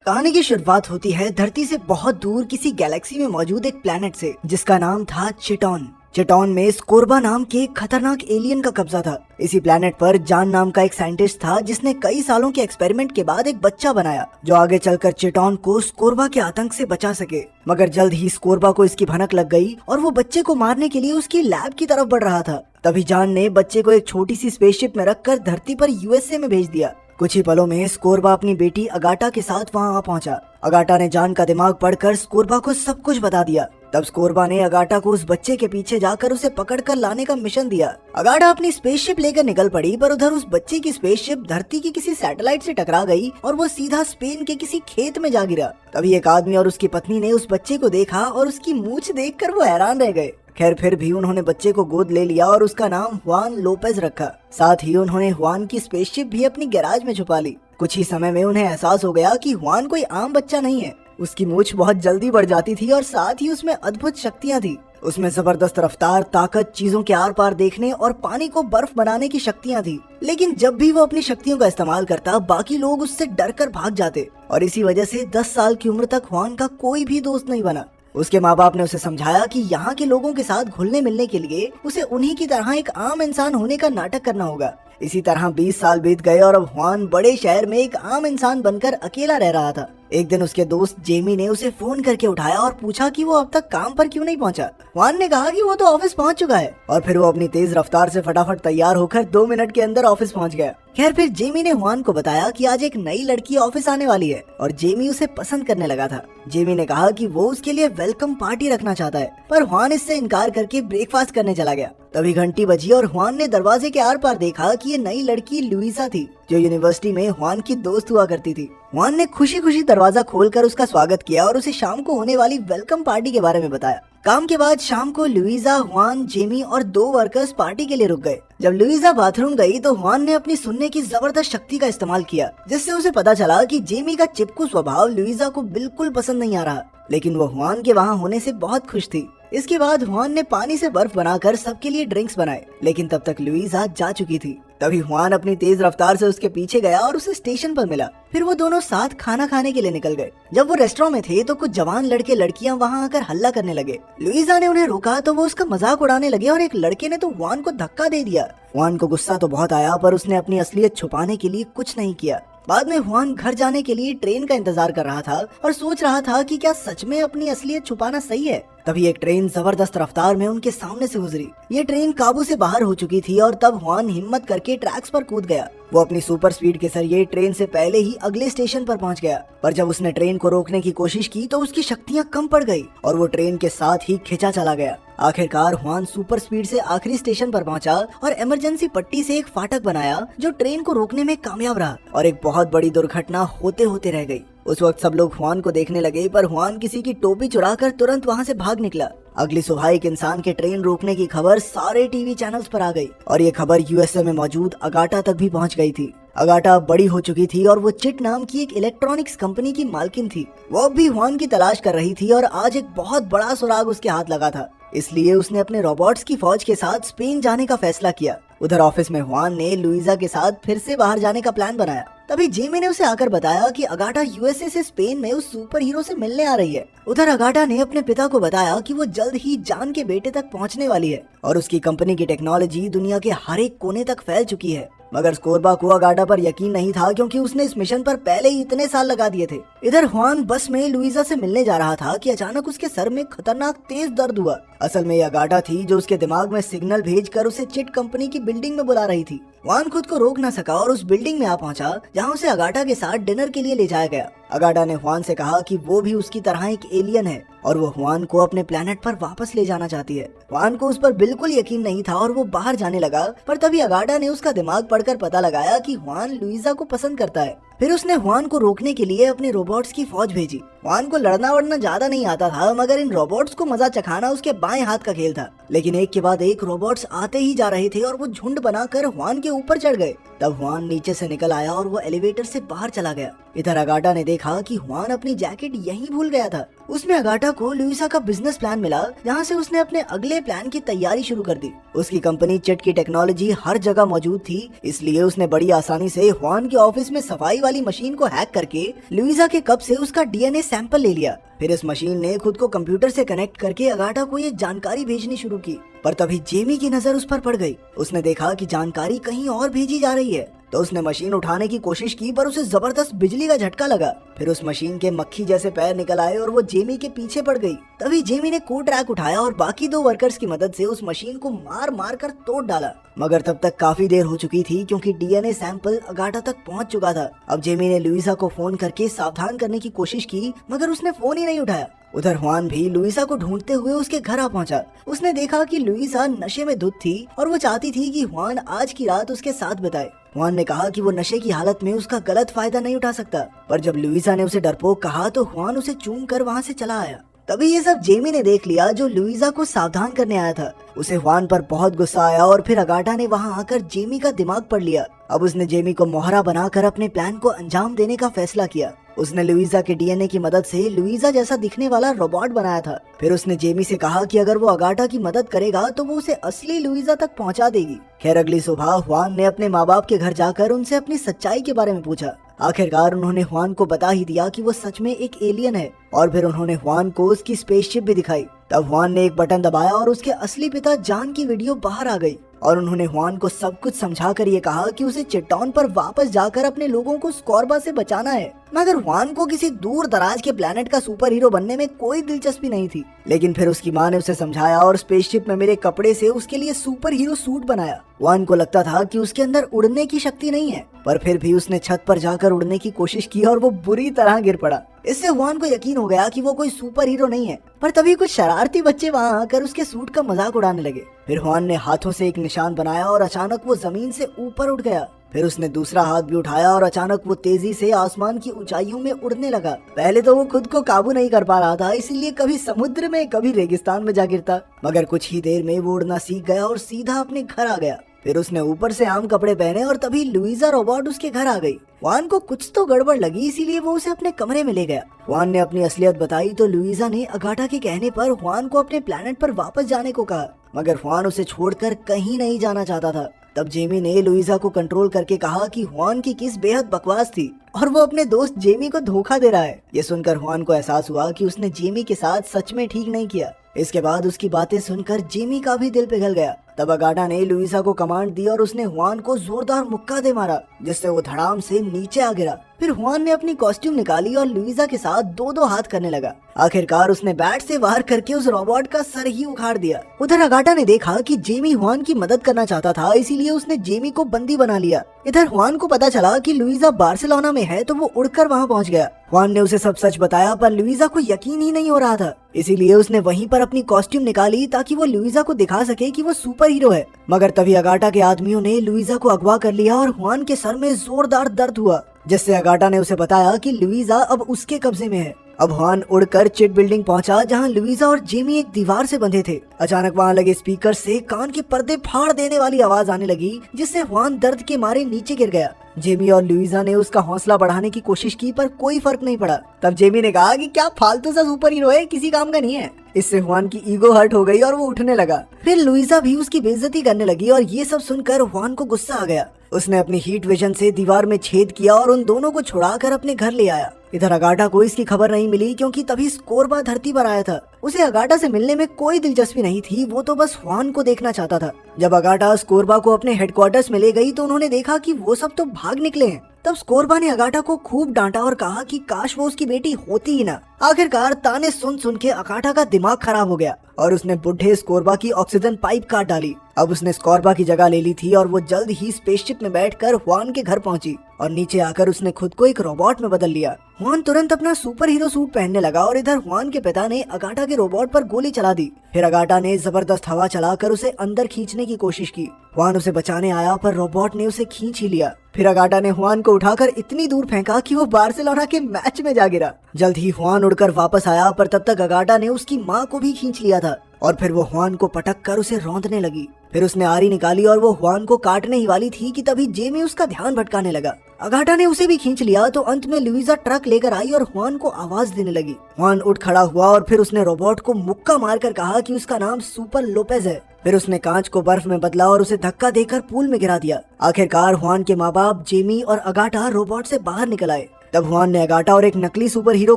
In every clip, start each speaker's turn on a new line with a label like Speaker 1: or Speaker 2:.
Speaker 1: कहानी की शुरुआत होती है धरती से बहुत दूर किसी गैलेक्सी में मौजूद एक प्लेनेट से, जिसका नाम था चिटॉन। चिटॉन में स्कोर्बा नाम के एक खतरनाक एलियन का कब्जा था। इसी प्लेनेट पर जान नाम का एक साइंटिस्ट था जिसने कई सालों के एक्सपेरिमेंट के बाद एक बच्चा बनाया जो आगे चलकर चिटॉन को स्कोर्बा के आतंक से बचा सके। मगर जल्द ही स्कोर्बा को इसकी भनक लग गई और वो बच्चे को मारने के लिए उसकी लैब की तरफ बढ़ रहा था। तभी जान ने बच्चे को एक छोटी सी स्पेसशिप में रखकर धरती पर यूएसए में भेज दिया। कुछ ही पलों में स्कोर्बा अपनी बेटी अगाटा के साथ वहां आ पहुंचा। अगाटा ने जान का दिमाग पढ़कर स्कोर्बा को सब कुछ बता दिया। तब स्कोर्बा ने अगाटा को उस बच्चे के पीछे जाकर उसे पकड़कर लाने का मिशन दिया। अगाटा अपनी स्पेसशिप लेकर निकल पड़ी, पर उधर उस बच्चे की स्पेसशिप धरती की किसी सैटेलाइट से टकरा गई और वो सीधा स्पेन के किसी खेत में जा गिरा। तभी एक आदमी और उसकी पत्नी ने उस बच्चे को देखा और उसकी मूंछ देखकर वो हैरान रह गए। खैर फिर भी उन्होंने बच्चे को गोद ले लिया और उसका नाम हुआन लोपेज रखा। साथ ही उन्होंने हुआन की स्पेसशिप भी अपनी गैराज में छुपा ली। कुछ ही समय में उन्हें एहसास हो गया कि हुआन कोई आम बच्चा नहीं है। उसकी मूंछ बहुत जल्दी बढ़ जाती थी और साथ ही उसमें अद्भुत शक्तियां थी। उसमें जबरदस्त रफ्तार, ताकत, चीजों के आर पार देखने और पानी को बर्फ बनाने की शक्तियां थी। लेकिन जब भी वो अपनी शक्तियों का इस्तेमाल करता, बाकी लोग उससे डर कर भाग जाते और इसी वजह से 10 साल की उम्र तक हुआन का कोई भी दोस्त नहीं बना। उसके माँ बाप ने उसे समझाया कि यहाँ के लोगों के साथ घुलने मिलने के लिए उसे उन्हीं की तरह एक आम इंसान होने का नाटक करना होगा। इसी तरह 20 साल बीत गए और अब हुआन बड़े शहर में एक आम इंसान बनकर अकेला रह रहा था। एक दिन उसके दोस्त जेमी ने उसे फोन करके उठाया और पूछा कि वो अब तक काम पर क्यों नहीं पहुंचा। हुआन ने कहा कि वो तो ऑफिस पहुंच चुका है और फिर वो अपनी तेज रफ्तार से फटाफट तैयार होकर 2 मिनट के अंदर ऑफिस पहुंच गया। खैर फिर जेमी ने हुआन को बताया कि आज एक नई लड़की ऑफिस आने वाली है और जेमी उसे पसंद करने लगा था। जेमी ने कहा कि वो उसके लिए वेलकम पार्टी रखना चाहता है, पर हुआन इससे इनकार करके ब्रेकफास्ट करने चला गया। तभी घंटी बजी और हुआन ने दरवाजे के आर पार देखा कि ये नई लड़की लुइसा थी, जो यूनिवर्सिटी में हुआन की दोस्त हुआ करती थी। हुआन ने खुशी खुशी दरवाजा खोलकर उसका स्वागत किया और उसे शाम को होने वाली वेलकम पार्टी के बारे में बताया। काम के बाद शाम को लुइसा, हुआन, जेमी और 2 वर्कर्स पार्टी के लिए रुक गए। जब लुइसा बाथरूम गई तो हुआन ने अपनी सुनने की जबरदस्त शक्ति का इस्तेमाल किया, जिससे उसे पता चला कि जेमी का चिपकू स्वभाव लुइसा को बिल्कुल पसंद नहीं आ रहा, लेकिन वो हुआन के वहाँ होने से बहुत खुश थी। इसके बाद हुआन ने पानी से बर्फ बनाकर सबके लिए ड्रिंक्स बनाए, लेकिन तब तक लुइसा जा चुकी थी। तभी हुआन अपनी तेज रफ्तार से उसके पीछे गया और उसे स्टेशन पर मिला। फिर वो दोनों साथ खाना खाने के लिए निकल गए। जब वो रेस्टोरेंट में थे तो कुछ जवान लड़के लड़कियां वहां आकर हल्ला करने लगे। लुइसा ने उन्हें रोका तो वो उसका मजाक उड़ाने लगे और एक लड़के ने तो हुआन को धक्का दे दिया। हुआन को गुस्सा तो बहुत आया, पर उसने अपनी असलियत छुपाने के लिए कुछ नहीं किया। बाद में हुआन घर जाने के लिए ट्रेन का इंतजार कर रहा था और सोच रहा था कि क्या सच में अपनी असलियत छुपाना सही है। तभी एक ट्रेन जबरदस्त रफ्तार में उनके सामने से गुजरी। ये ट्रेन काबू से बाहर हो चुकी थी और तब हुआन हिम्मत करके ट्रैक्स पर कूद गया। वो अपनी सुपर स्पीड के जरिए ट्रेन से पहले ही अगले स्टेशन पर पहुंच गया, पर जब उसने ट्रेन को रोकने की कोशिश की तो उसकी शक्तियां कम पड़ गई और वो ट्रेन के साथ ही खिंचा चला गया। आखिरकार हुआन सुपर स्पीड से आखिरी स्टेशन पर पहुंचा और इमरजेंसी पट्टी से एक फाटक बनाया जो ट्रेन को रोकने में कामयाब रहा और एक बहुत बड़ी दुर्घटना होते होते रह गई। उस वक्त सब लोग हुआन को देखने लगे, पर हुआन किसी की टोपी चुराकर तुरंत वहां से भाग निकला। अगली सुबह एक इंसान के ट्रेन रोकने की खबर सारे टीवी चैनल्स पर आ गई और ये खबर यूएसए में मौजूद अगाटा तक भी पहुंच गई थी। अगाटा बड़ी हो चुकी थी और वो चिट नाम की एक इलेक्ट्रॉनिक्स कंपनी की मालकिन थी। वो अब भी हुआन की तलाश कर रही थी और आज एक बहुत बड़ा सुराग उसके हाथ लगा था, इसलिए उसने अपने रोबोट्स की फौज के साथ स्पेन जाने का फैसला किया। उधर ऑफिस में हुआन ने लुइसा के साथ फिर से बाहर जाने का प्लान बनाया। तभी जेमी ने उसे आकर बताया कि अगाटा यूएसए से स्पेन में उस सुपर हीरो से मिलने आ रही है। उधर अगाटा ने अपने पिता को बताया कि वो जल्द ही जान के बेटे तक पहुंचने वाली है और उसकी कंपनी की टेक्नोलॉजी दुनिया के हर एक कोने तक फैल चुकी है। मगर स्कोर्बा को अगाटा पर यकीन नहीं था, क्योंकि उसने इस मिशन पर पहले ही इतने साल लगा दिए थे। इधर हुआन बस में लुइसा से मिलने जा रहा था कि अचानक उसके सर में खतरनाक तेज दर्द हुआ। असल में ये अगाटा थी जो उसके दिमाग में सिग्नल भेजकर उसे चिट कंपनी की बिल्डिंग में बुला रही थी। हुआन खुद को रोक न सका और उस बिल्डिंग में आ पहुंचा जहां उसे अगाटा के साथ डिनर के लिए ले जाया गया। अगाटा ने हुआन से कहा कि वो भी उसकी तरह एक एलियन है और वो हुआन को अपने प्लेनेट पर वापस ले जाना चाहती है। हुआन को उस पर बिल्कुल यकीन नहीं था और वो बाहर जाने लगा, पर तभी अगाटा ने उसका दिमाग पढ़कर पता लगाया कि हुआन लुइसा को पसंद करता है। फिर उसने हुआन को रोकने के लिए अपने रोबोट्स की फौज भेजी। हुआन को लड़ना वड़ना ज्यादा नहीं आता था, मगर इन रोबोट्स को मजा चखाना उसके बाएं हाथ का खेल था। लेकिन एक के बाद एक रोबोट्स आते ही जा रहे थे और वो झुंड बनाकर हुआन के ऊपर चढ़ गए। तब हुआन नीचे से निकल आया और वो एलिवेटर से बाहर चला गया। इधर अगाटा ने देखा कि हुआन अपनी जैकेट यहीं भूल गया था। उसमें अगाटा को लुइसा का बिजनेस प्लान मिला, जहां से उसने अपने अगले प्लान की तैयारी शुरू कर दी। उसकी कंपनी चिट की टेक्नोलॉजी हर जगह मौजूद थी, इसलिए उसने बड़ी आसानी से हुआन के ऑफिस में सफाई वाली मशीन को हैक करके लुइसा के कप से उसका डीएनए सैंपल ले लिया। फिर इस मशीन ने खुद को कंप्यूटर से कनेक्ट करके अगाटा को ये जानकारी भेजनी शुरू की। पर तभी जेमी की नजर उस पर पड़ गई। उसने देखा कि जानकारी कहीं और भेजी जा रही है, तो उसने मशीन उठाने की कोशिश की, पर उसे जबरदस्त बिजली का झटका लगा। फिर उस मशीन के मक्खी जैसे पैर निकल आए और वो जेमी के पीछे पड़ गई। तभी जेमी ने कोड ट्रैक उठाया और बाकी 2 वर्कर्स की मदद से उस मशीन को मार मार कर तोड़ डाला। मगर तब तक काफी देर हो चुकी थी, क्योंकि डीएनए सैंपल अगाटा तक पहुंच चुका था। अब जेमी ने लुइसा को फोन करके सावधान करने की कोशिश की, मगर उसने फोन ही नहीं उठाया। उधर हुआन भी लुइसा को ढूंढते हुए उसके घर आ पहुंचा। उसने देखा कि लुइसा नशे में धुत थी और वो चाहती थी कि हुआन आज की रात उसके साथ बिताए। हुआन ने कहा कि वो नशे की हालत में उसका गलत फायदा नहीं उठा सकता, पर जब लुइसा ने उसे डरपोक कहा तो हुआन उसे चूम कर वहाँ से चला आया। तभी ये सब जेमी ने देख लिया, जो लुइसा को सावधान करने आया था। उसे हुआन पर बहुत गुस्सा आया और फिर अगाटा ने वहाँ आकर जेमी का दिमाग पढ़ लिया। अब उसने जेमी को मोहरा बनाकर अपने प्लान को अंजाम देने का फैसला किया। उसने लुइसा के डीएनए की मदद से लुइसा जैसा दिखने वाला रोबोट बनाया था। फिर उसने जेमी से कहा कि अगर वो अगाटा की मदद करेगा तो वो उसे असली लुइसा तक पहुंचा देगी। खैर अगली सुबह हुआन ने अपने माँ बाप के घर जाकर उनसे अपनी सच्चाई के बारे में पूछा। आखिरकार उन्होंने हुआन को बता ही दिया कि वो सच में एक एलियन है, और फिर उन्होंने हुआन को उसकी स्पेसशिप भी दिखाई। तब हुआन ने एक बटन दबाया और उसके असली पिता जान की वीडियो बाहर आ गई, और उन्होंने हुआन को सब कुछ समझाकर ये कहा कि उसे चिटॉन पर वापस जाकर अपने लोगों को स्कॉर्बा से बचाना है। मगर हुआन को किसी दूर दराज के प्लेनेट का सुपर हीरो बनने में कोई दिलचस्पी नहीं थी। लेकिन फिर उसकी माँ ने उसे समझाया और स्पेसशिप में मिले कपड़े से उसके लिए सुपर हीरो सूट बनाया। हुआन को लगता था कि उसके अंदर उड़ने की शक्ति नहीं है, पर फिर भी उसने छत पर जाकर उड़ने की कोशिश की और वो बुरी तरह गिर पड़ा। इससे हुआन को यकीन हो गया कि वो कोई सुपर हीरो नहीं है। पर तभी कुछ शरारती बच्चे वहाँ आकर उसके सूट का मजाक उड़ाने लगे। फिर हुआन ने हाथों से एक निशान बनाया और अचानक वो जमीन से ऊपर उठ गया। फिर उसने दूसरा हाथ भी उठाया और अचानक वो तेजी से आसमान की ऊंचाइयों में उड़ने लगा। पहले तो वो खुद को काबू नहीं कर पा रहा था, इसीलिए कभी समुद्र में कभी रेगिस्तान में जा गिरता। मगर कुछ ही देर में वो उड़ना सीख गया और सीधा अपने घर आ गया। फिर उसने ऊपर से आम कपड़े पहने और तभी लुइसा रोबोट उसके घर आ गई। हुआन को कुछ तो गड़बड़ लगी, इसीलिए वो उसे अपने कमरे में ले गया। हुआन ने अपनी असलियत बताई तो लुइसा ने अगाटा के कहने पर हुआन को अपने प्लेनेट पर वापस जाने को कहा, मगर हुआन उसे छोड़कर कहीं नहीं जाना चाहता था। तब जेमी ने लुइसा को कंट्रोल करके कहा कि हुआन की किस बेहद बकवास थी और वो अपने दोस्त जेमी को धोखा दे रहा है। ये सुनकर हुआन को एहसास हुआ कि उसने जेमी के साथ सच में ठीक नहीं किया। इसके बाद उसकी बातें सुनकर जेमी का भी दिल पिघल गया। तब अगाटा ने लुइसा को कमांड दी और उसने हुआन को जोरदार मुक्का दे मारा, जिससे वो धड़ाम से नीचे आ गिरा। फिर हुआन ने अपनी कॉस्ट्यूम निकाली और लुइसा के साथ 2-2 हाथ करने लगा। आखिरकार उसने बैट से वार करके उस रोबोट का सर ही उखाड़ दिया। उधर अगाटा ने देखा कि जेमी हुआन की मदद करना चाहता था, इसीलिए उसने जेमी को बंदी बना लिया। इधर हुआन को पता चला कि लुइसा बार्सिलोना में है, तो वो उड़कर वहाँ पहुँच गया। हुआन ने उसे सब सच बताया, पर लुइसा को यकीन ही नहीं हो रहा था। इसीलिए उसने वहीं पर अपनी कॉस्ट्यूम निकाली ताकि वो लुइसा को दिखा सके कि वो सुपर हीरो है। मगर तभी अगाटा के आदमियों ने लुइसा को अगवा कर लिया और हुआन के सर में जोरदार दर्द हुआ, जिससे अगाटा ने उसे बताया कि लुइसा अब उसके कब्जे में है। अब हुआन उड़कर चिट बिल्डिंग पहुंचा, जहां लुइसा और जेमी एक दीवार से बंधे थे। अचानक वहां लगे स्पीकर से कान के पर्दे फाड़ देने वाली आवाज आने लगी, जिससे हुआन दर्द के मारे नीचे गिर गया। जेमी और लुइसा ने उसका हौसला बढ़ाने की कोशिश की, पर कोई फर्क नहीं पड़ा। तब जेमी ने कहा कि क्या फालतू सा सुपर हीरो है, किसी काम का नहीं है। इससे हुआन की ईगो हर्ट हो गई और वो उठने लगा। फिर लुइसा भी उसकी बेइज्जती करने लगी और ये सब सुनकर हुआन को गुस्सा आ गया। उसने अपनी हीट विजन से दीवार में छेद किया और उन दोनों को छुड़ाकर अपने घर ले आया। इधर अगाटा को इसकी खबर नहीं मिली, क्योंकि तभी स्कोरबा धरती पर आया था। उसे अगाटा से मिलने में कोई दिलचस्पी नहीं थी, वो तो बस हुआन को देखना चाहता था। जब अगाटा स्कोरबा को अपने हेडक्वार्टर्स में ले गई तो उन्होंने देखा कि वो सब तो भाग निकले हैं। तब स्कोरबा ने अगाटा को खूब डांटा और कहा कि काश वो उसकी बेटी होती ही ना। आखिरकार ताने सुन सुन के अगाटा का दिमाग खराब हो गया और उसने बुढ़े स्कोरबा की ऑक्सीजन पाइप काट डाली। अब उसने स्कोरबा की जगह ले ली थी और वो जल्द ही स्पेसशिप में बैठकर हुआन के घर पहुंची और नीचे आकर उसने खुद को एक रोबोट में बदल लिया। हुआन तुरंत अपना सुपर हीरो सूट पहनने लगा और इधर हुआन के पिता ने अगाटा के रोबोट पर गोली चला दी। फिर अगाटा ने जबरदस्त हवा चलाकर उसे अंदर खींचने की कोशिश की। हुआन उसे बचाने आया, पर रोबोट ने उसे खींच ही लिया। फिर अगाटा ने हुआन को उठाकर इतनी दूर फेंका कि वो बार्सिलोना के मैच में जा गिरा। जल्द ही हुआन उड़कर वापस आया, पर तब तक अगाटा ने उसकी माँ को भी खींच लिया था और फिर वो हुआन को पटक कर उसे रौंदने लगी। फिर उसने आरी निकाली और वो हुआन को काटने ही वाली थी कि तभी जेमी उसका ध्यान भटकाने लगा। अगाटा ने उसे भी खींच लिया तो अंत में लुइजा ट्रक लेकर आई और हुआन को आवाज देने लगी। हुआन उठ खड़ा हुआ और फिर उसने रोबोट को मुक्का मारकर कहा कि उसका नाम सुपर लोपेज है। फिर उसने कांच को बर्फ में बदला और उसे धक्का देकर पूल में गिरा दिया। आखिरकार हुआन के माँ बाप जेमी और अगाटा रोबोट से बाहर निकल आए। तब हुआन ने अगाटा और एक नकली सुपर हीरो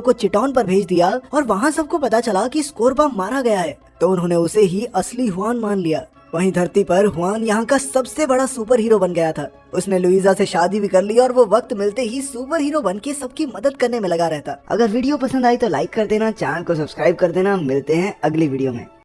Speaker 1: को चिटॉन पर भेज दिया और वहाँ सबको पता चला कि स्कोरबा मारा गया है, तो उन्होंने उसे ही असली हुआन मान लिया। वहीं धरती पर हुआन यहाँ का सबसे बड़ा सुपर हीरो बन गया था। उसने लुइजा से शादी भी कर ली और वो वक्त मिलते ही सुपर हीरो बन के सबकी मदद करने में लगा रहता। अगर वीडियो पसंद आई तो लाइक कर देना, चैनल को सब्सक्राइब कर देना। मिलते हैं अगली वीडियो में।